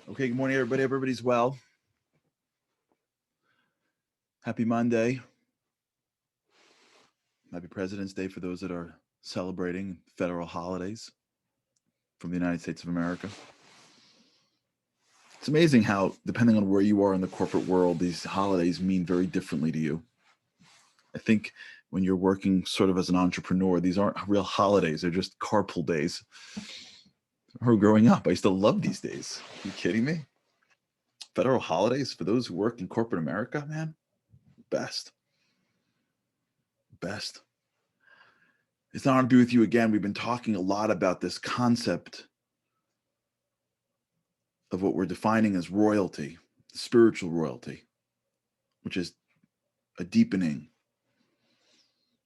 Okay, good morning, everybody. Everybody's well. Happy Monday. Happy President's Day for those that are celebrating federal holidays from the United States of America. It's amazing how, depending on where you are in the corporate world, these holidays mean very differently to you. I think when you're working sort of as an entrepreneur, these aren't real holidays, they're just carpool days. Or growing up, I used to love these days. Are you kidding me? Federal holidays for those who work in corporate America, man, best. Best. It's an honor to be with you again. We've been talking a lot about this concept of what we're defining as royalty, spiritual royalty, which is a deepening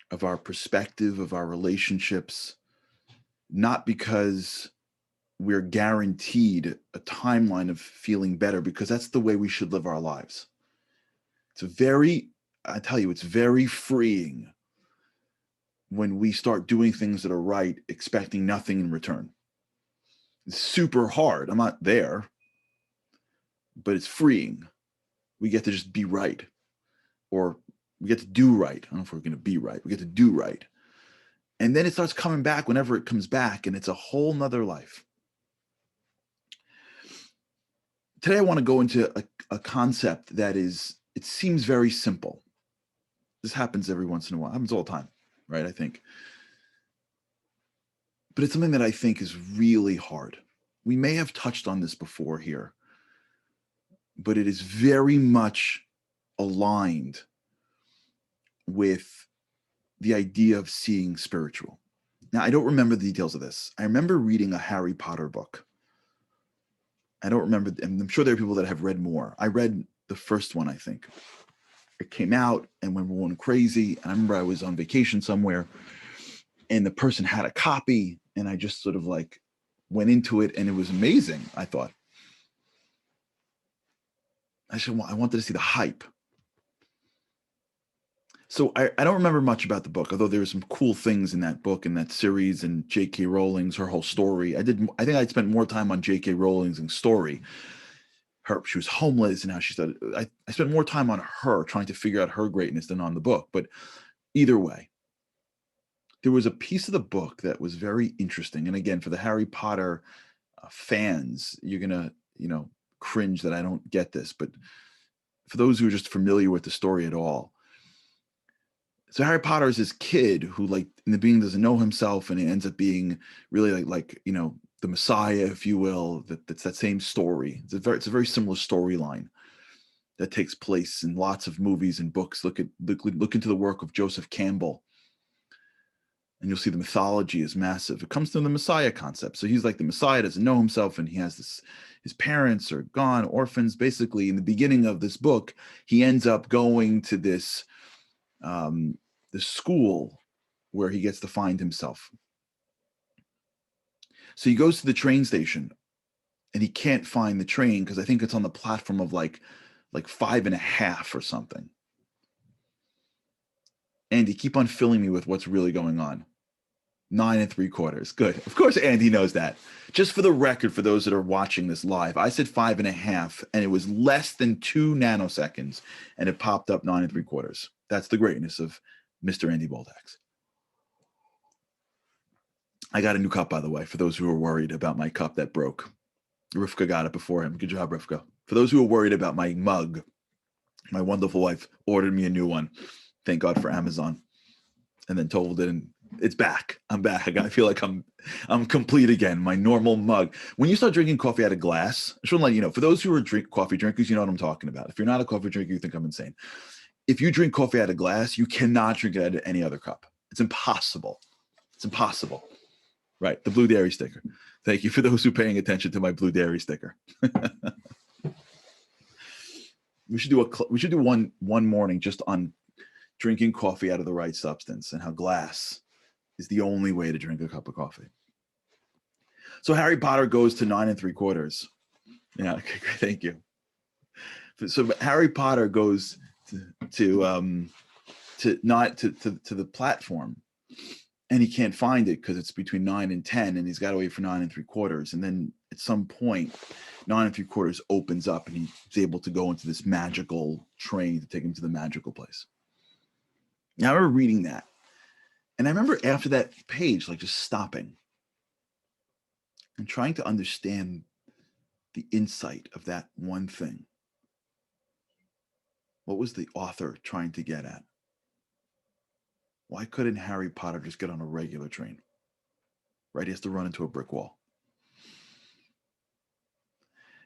of our perspective, of our relationships, not because we're guaranteed a timeline of feeling better, because that's the way we should live our lives. I tell you, it's very freeing when we start doing things that are right, expecting nothing in return. It's super hard. I'm not there, but it's freeing. We get to just be right, or we get to do right. I don't know if we're going to be right. We get to do right. And then it starts coming back whenever it comes back, and it's a whole nother life. Today, I want to go into a concept that it seems very simple. This happens every once in a while. It happens all the time, right? I think. But it's something that I think is really hard. We may have touched on this before here, but it is very much aligned with the idea of seeing spiritual. Now, I don't remember the details of this. I remember reading a Harry Potter book. I don't remember, and I'm sure there are people that have read more. I read the first one, I think. It came out and went one crazy. And I remember I was on vacation somewhere and the person had a copy, and I just sort of like went into it, and it was amazing, I thought. I wanted to see the hype. So I don't remember much about the book, although there were some cool things in that book, in that series, and J.K. Rowling's, her whole story. I think I'd spent more time on J.K. Rowling's story. She was homeless and how she started. I spent more time on her trying to figure out her greatness than on the book. But either way, there was a piece of the book that was very interesting. And again, for the Harry Potter fans, you're gonna, cringe that I don't get this. But for those who are just familiar with the story at all, so Harry Potter is this kid who, like, in the beginning doesn't know himself, and he ends up being really like the Messiah, if you will. That's that same story. It's a very similar storyline that takes place in lots of movies and books. Look into the work of Joseph Campbell, and you'll see the mythology is massive. It comes from the Messiah concept. So he's like the Messiah, doesn't know himself, and he has this. His parents are gone, orphans. Basically, in the beginning of this book, he ends up going to this school where he gets to find himself. So he goes to the train station, and he can't find the train because I think it's on the platform of like 5.5 or something. Andy, keep on filling me with what's really going on. 9 3/4. Good. Of course, Andy knows that. Just for the record, for those that are watching this live, I said 5.5, and it was less than 2 nanoseconds, and it popped up 9 3/4. That's the greatness of Mr. Andy Baldax. I got a new cup, by the way, for those who are worried about my cup that broke. Rivka got it before him. Good job, Rivka. For those who are worried about my mug, my wonderful wife ordered me a new one. Thank God for Amazon. And then told it, and it's back. I'm back. I feel like I'm complete again. My normal mug. When you start drinking coffee out of glass, I just want to let you know, for those who are coffee drinkers, you know what I'm talking about. If you're not a coffee drinker, you think I'm insane. If you drink coffee out of glass, you cannot drink it out of any other cup. It's impossible. It's impossible. Right. The Blue Dairy sticker. Thank you for those who are paying attention to my Blue Dairy sticker. We should do one morning just on drinking coffee out of the right substance and how glass is the only way to drink a cup of coffee. So Harry Potter goes to 9 3/4. Yeah, okay, great, thank you. So Harry Potter goes to the platform, and he can't find it because it's between 9 and 10, and he's got to wait for 9 3/4. And then at some point, 9 3/4 opens up and he's able to go into this magical train to take him to the magical place. Now I remember reading that. And I remember after that page, like just stopping and trying to understand the insight of that one thing. What was the author trying to get at? Why couldn't Harry Potter just get on a regular train? Right? He has to run into a brick wall.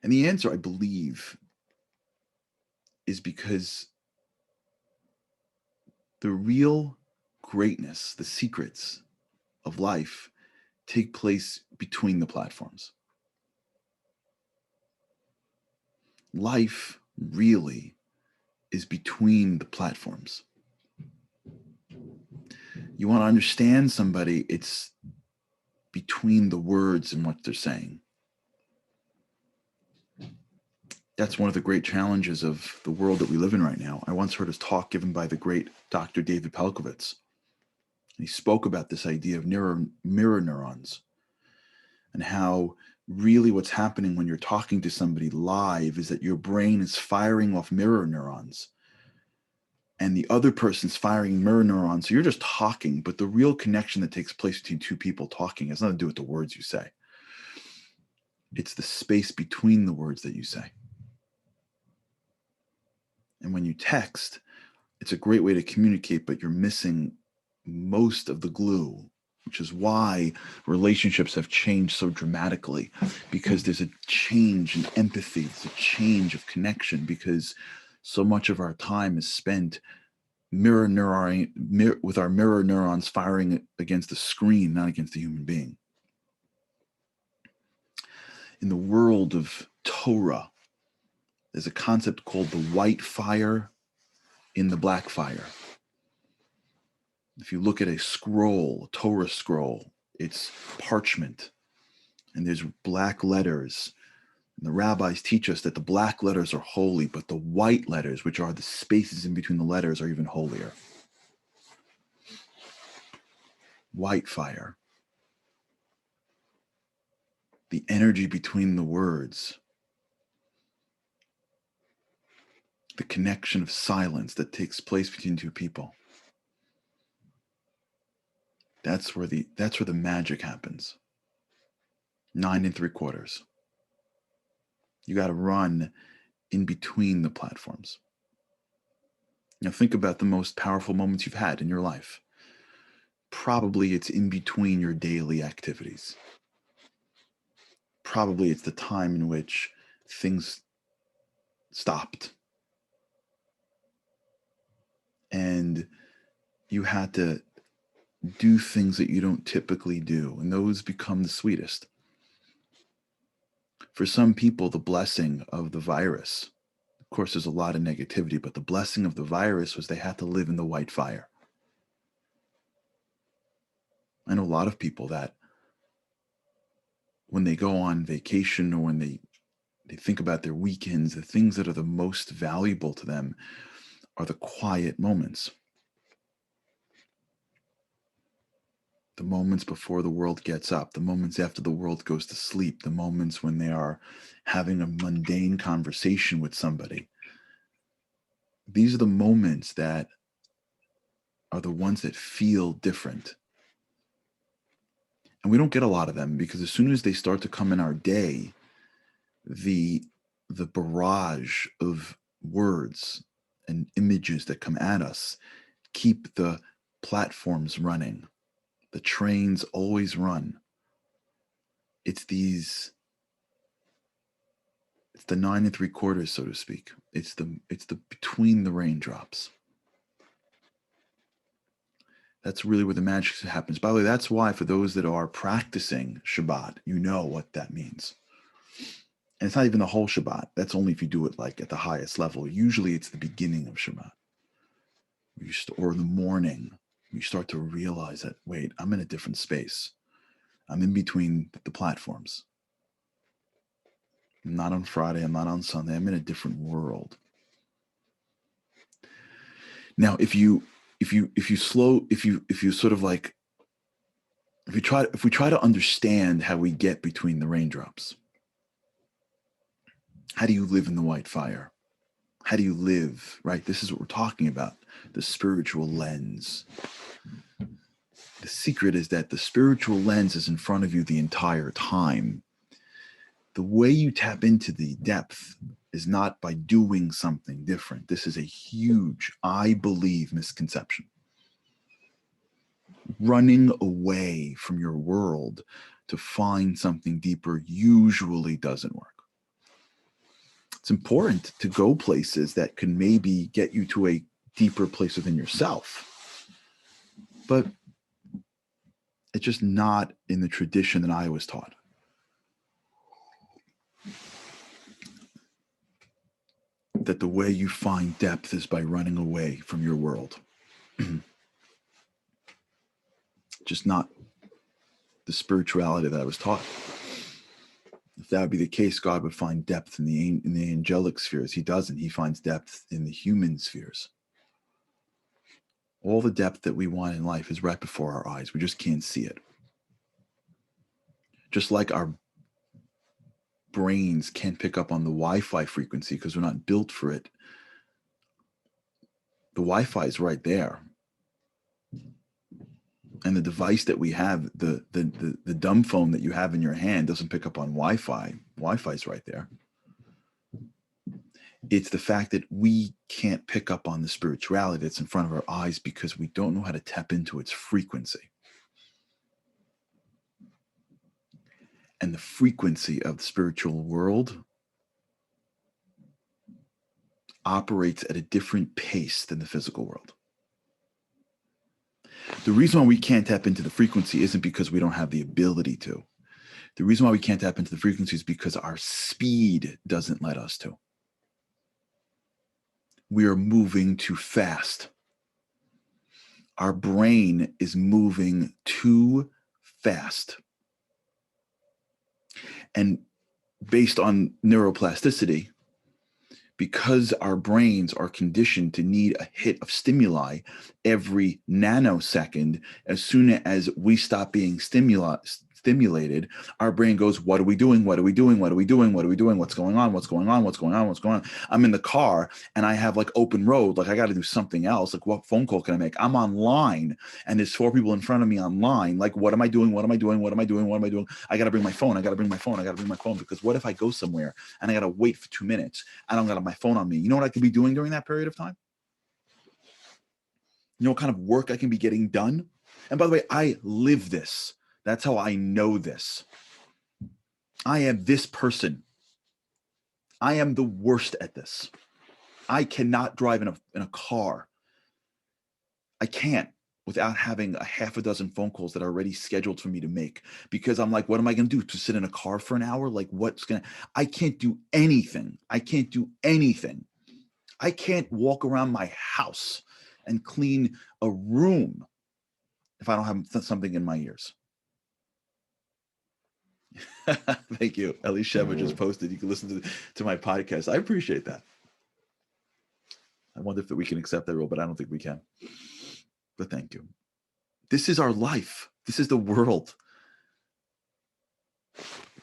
And the answer, I believe, is because the real greatness, the secrets of life take place between the platforms. Life really is between the platforms. You want to understand somebody, it's between the words and what they're saying. That's one of the great challenges of the world that we live in right now. I once heard a talk given by the great Dr. David Pelcovitz. He spoke about this idea of mirror neurons and how really what's happening when you're talking to somebody live is that your brain is firing off mirror neurons and the other person's firing mirror neurons. So you're just talking, but the real connection that takes place between two people talking has nothing to do with the words you say. It's the space between the words that you say. And when you text, it's a great way to communicate, but you're missing most of the glue, which is why relationships have changed so dramatically, because there's a change in empathy, it's a change of connection, because so much of our time is spent with our mirror neurons firing against the screen, not against the human being. In the world of Torah, there's a concept called the white fire in the black fire. If you look at a scroll, a Torah scroll, it's parchment and there's black letters. And the rabbis teach us that the black letters are holy, but the white letters, which are the spaces in between the letters, are even holier. White fire. The energy between the words. The connection of silence that takes place between two people. That's where the magic happens. 9 3/4. You got to run in between the platforms. Now think about the most powerful moments you've had in your life. Probably it's in between your daily activities. Probably it's the time in which things stopped and you had to do things that you don't typically do, and those become the sweetest. For some people, the blessing of the virus, of course, there's a lot of negativity, but the blessing of the virus was they had to live in the white fire. I know a lot of people that when they go on vacation or when they think about their weekends, the things that are the most valuable to them are the quiet moments. The moments before the world gets up, the moments after the world goes to sleep, the moments when they are having a mundane conversation with somebody. These are the moments that are the ones that feel different. And we don't get a lot of them because as soon as they start to come in our day, the barrage of words and images that come at us keep the platforms running. The trains always run. It's the 9 3/4, so to speak. It's the between the raindrops. That's really where the magic happens. By the way, that's why for those that are practicing Shabbat, you know what that means. And it's not even the whole Shabbat. That's only if you do it like at the highest level. Usually it's the beginning of Shabbat. Or in the morning, you start to realize that, wait, I'm in a different space. I'm in between the platforms. I'm not on Friday, I'm not on Sunday, I'm in a different world. Now, if we try to understand how we get between the raindrops, How do you live in the white fire? How do you live, right? This is what we're talking about, the spiritual lens. The secret is that the spiritual lens is in front of you the entire time. The way you tap into the depth is not by doing something different. This is a huge, I believe, misconception. Running away from your world to find something deeper usually doesn't work. It's important to go places that can maybe get you to a deeper place within yourself, but it's just not in the tradition that I was taught. That the way you find depth is by running away from your world. Just not the spirituality that I was taught. If that would be the case, God would find depth in the angelic spheres. He doesn't. He finds depth in the human spheres. All the depth that we want in life is right before our eyes. We just can't see it. Just like our brains can't pick up on the Wi-Fi frequency because we're not built for it. The Wi-Fi is right there. And the device that we have, the dumb phone that you have in your hand doesn't pick up on Wi-Fi. Wi-Fi is right there. It's the fact that we can't pick up on the spirituality that's in front of our eyes because we don't know how to tap into its frequency. And the frequency of the spiritual world operates at a different pace than the physical world. The reason why we can't tap into the frequency isn't because we don't have the ability to. The reason why we can't tap into the frequency is because our speed doesn't let us to. We are moving too fast. Our brain is moving too fast. And based on neuroplasticity, because our brains are conditioned to need a hit of stimuli every nanosecond, as soon as we stop being stimulated, our brain goes, what are we doing? What are we doing? What are we doing? What are we doing? What's going on? What's going on? What's going on? What's going on? I'm in the car and I have like open road. Like I got to do something else. Like what phone call can I make? I'm online and there's 4 people in front of me online. Like, what am I doing? What am I doing? What am I doing? What am I doing? I got to bring my phone. I got to bring my phone. I got to bring my phone because what if I go somewhere and I got to wait for 2 minutes? I don't got my phone on me. You know what I could be doing during that period of time? You know what kind of work I can be getting done? And by the way, I live this. That's how I know this. I am this person. I am the worst at this. I cannot drive in a car. I can't without having a half a dozen phone calls that are already scheduled for me to make because I'm like, what am I going to do? To sit in a car for an hour? Like I can't do anything. I can't do anything. I can't walk around my house and clean a room if I don't have something in my ears. Thank you. Ellie Sheva just posted. You can listen to my podcast. I appreciate that. I wonder if we can accept that rule, but I don't think we can. But thank you. This is our life. This is the world.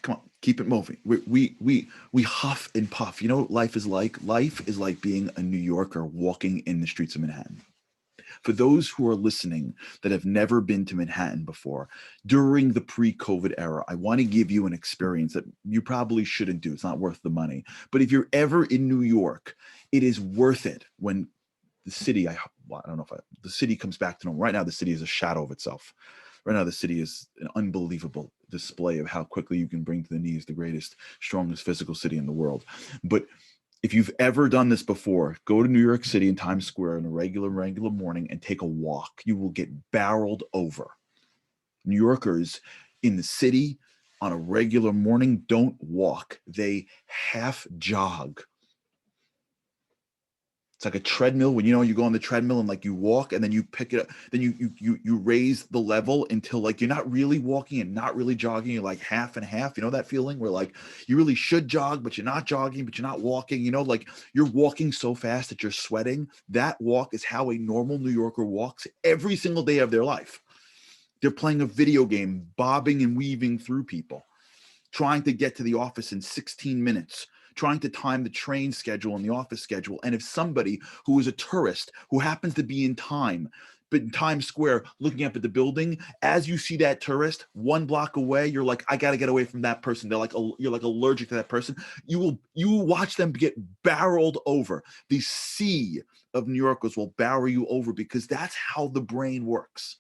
Come on, keep it moving. We huff and puff. You know what life is like? Life is like being a New Yorker walking in the streets of Manhattan. For those who are listening that have never been to Manhattan before, during the pre-COVID era, I want to give you an experience that you probably shouldn't do. It's not worth the money. But if you're ever in New York, it is worth it when the city, the city comes back to normal. Right now, the city is a shadow of itself. Right now, the city is an unbelievable display of how quickly you can bring to the knees the greatest, strongest physical city in the world. But if you've ever done this before, go to New York City in Times Square on a regular morning and take a walk. You will get barreled over. New Yorkers in the city on a regular morning don't walk. They half jog. It's like a treadmill when you go on the treadmill and like you walk and then you pick it up, then you raise the level until like you're not really walking and not really jogging. You're like half and half. You know that feeling where like you really should jog, but you're not jogging, but you're not walking. Like you're walking so fast that you're sweating. That walk is how a normal New Yorker walks every single day of their life. They're playing a video game, bobbing and weaving through people, trying to get to the office in 16 minutes. trying to time the train schedule and the office schedule. And if somebody who is a tourist who happens to be in Times Square looking up at the building, as you see that tourist 1 block away, you're like, I got to get away from that person. They're like, you're like allergic to that person. You will watch them get barreled over. The sea of New Yorkers will barrel you over because that's how the brain works.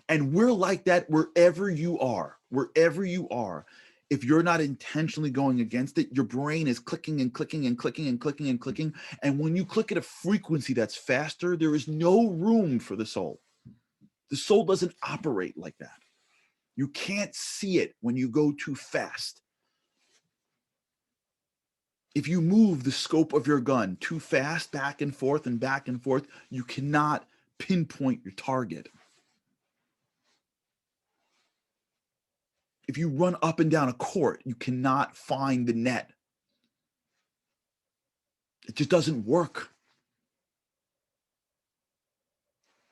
And we're like that wherever you are, If you're not intentionally going against it, your brain is clicking and clicking and clicking and clicking and clicking. And when you click at a frequency that's faster, there is no room for the soul. The soul doesn't operate like that. You can't see it when you go too fast. If you move the scope of your gun too fast, back and forth, you cannot pinpoint your target. If you run up and down a court, you cannot find the net. It just doesn't work.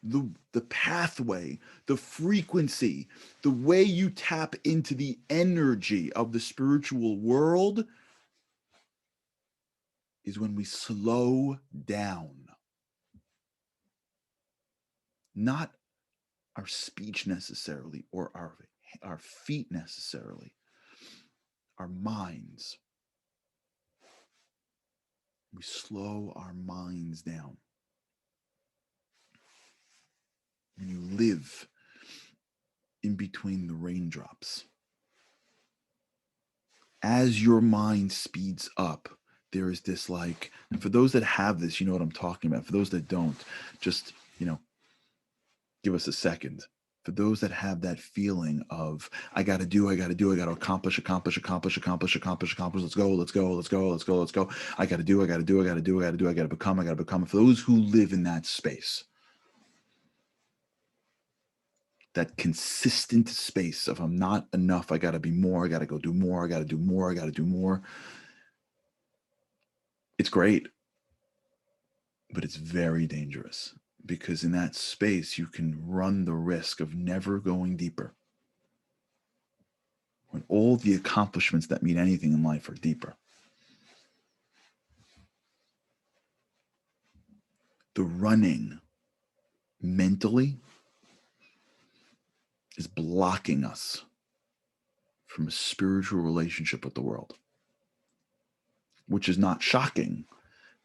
The pathway, the frequency, the way you tap into the energy of the spiritual world is when we slow down. Not our speech necessarily, or our feet necessarily, our minds. We slow our minds down. When you live in between the raindrops, as your mind speeds up, there is this and for those that have this, you know what I'm talking about. For those that don't, just, give us a second. For those that have that feeling of, I got to accomplish, let's go. I got to become. For those who live in that space, that consistent space of I'm not enough, I got to be more, I got to go do more, I got to do more. It's great, but it's very dangerous. Because in that space, you can run the risk of never going deeper. When all the accomplishments that mean anything in life are deeper. The running mentally is blocking us from a spiritual relationship with the world. Which is not shocking.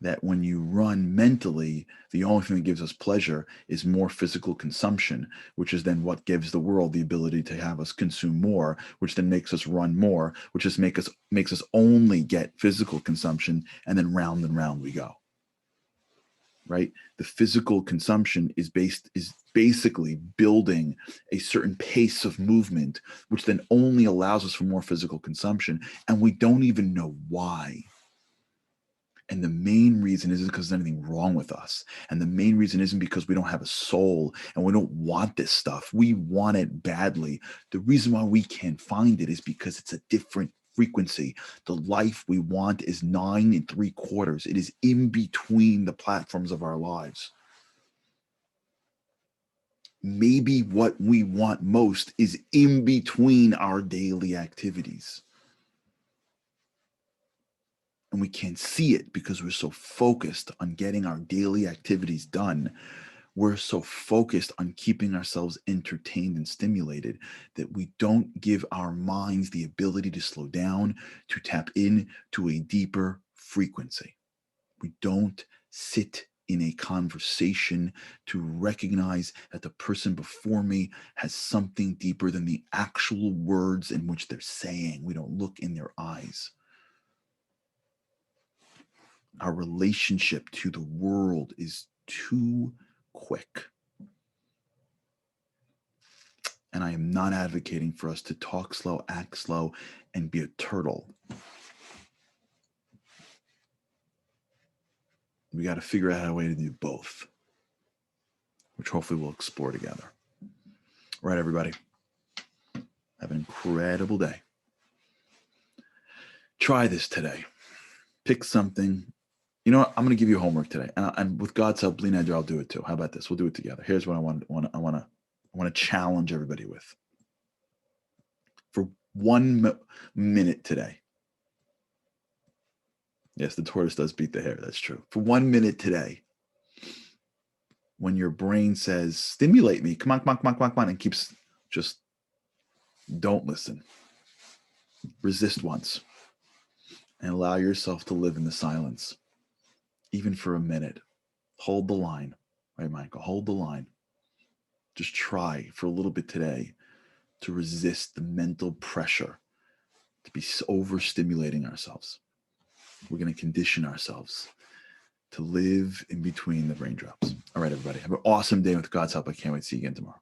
That when you run mentally, the only thing that gives us pleasure is more physical consumption, which is then what gives the world the ability to have us consume more, which then makes us run more, which just makes us only get physical consumption, and then round and round we go. Right? The physical consumption is basically building a certain pace of movement, which then only allows us for more physical consumption, and we don't even know why. And the main reason isn't because there's anything wrong with us. And the main reason isn't because we don't have a soul and we don't want this stuff. We want it badly. The reason why we can't find it is because it's a different frequency. The life we want is 9 3/4. It is in between the platforms of our lives. Maybe what we want most is in between our daily activities. And we can't see it because we're so focused on getting our daily activities done. We're so focused on keeping ourselves entertained and stimulated that we don't give our minds the ability to slow down, to tap in to a deeper frequency. We don't sit in a conversation to recognize that the person before me has something deeper than the actual words in which they're saying. We don't look in their eyes. Our relationship to the world is too quick. And I am not advocating for us to talk slow, act slow, and be a turtle. We got to figure out a way to do both, which hopefully we'll explore together. All right, everybody. Have an incredible day. Try this today. Pick something. You know what? I'm going to give you homework today, and with God's help, Lena, I'll do it too. How about this? We'll do it together. Here's what I want to challenge everybody with. For 1 minute today, Yes, the tortoise does beat the hare. That's true. For 1 minute today, when your brain says, stimulate me, come on, come on, come on, come on, come on, and keeps just don't listen. Resist once and allow yourself to live in the silence, even for a minute. Hold the line, right, Michael? Hold the line. Just try for a little bit today to resist the mental pressure to be overstimulating ourselves. We're going to condition ourselves to live in between the raindrops. All right, everybody. Have an awesome day with God's help. I can't wait to see you again tomorrow.